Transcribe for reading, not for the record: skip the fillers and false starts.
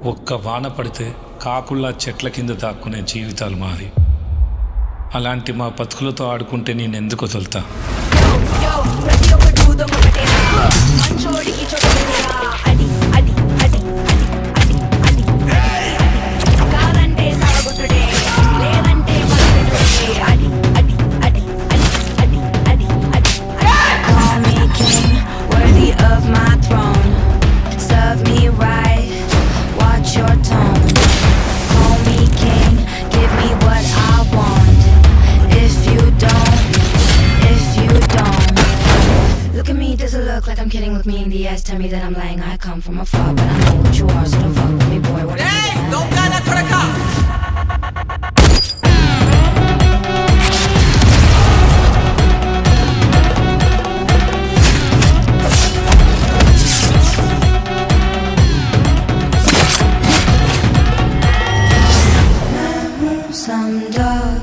ఒక్క వాన పడితే కాకుల్లా చెట్ల కింద దాక్కునే జీవితాలు మాది. అలాంటి మా బతుకులతో ఆడుకుంటే నేనెందుకు వదులుతా? Like I'm kidding, look me in the ass, tell me that I'm lying. I come from afar, but I know what you are, so don't fuck with me, boy. What Hey, don't get that for the cops. Some dog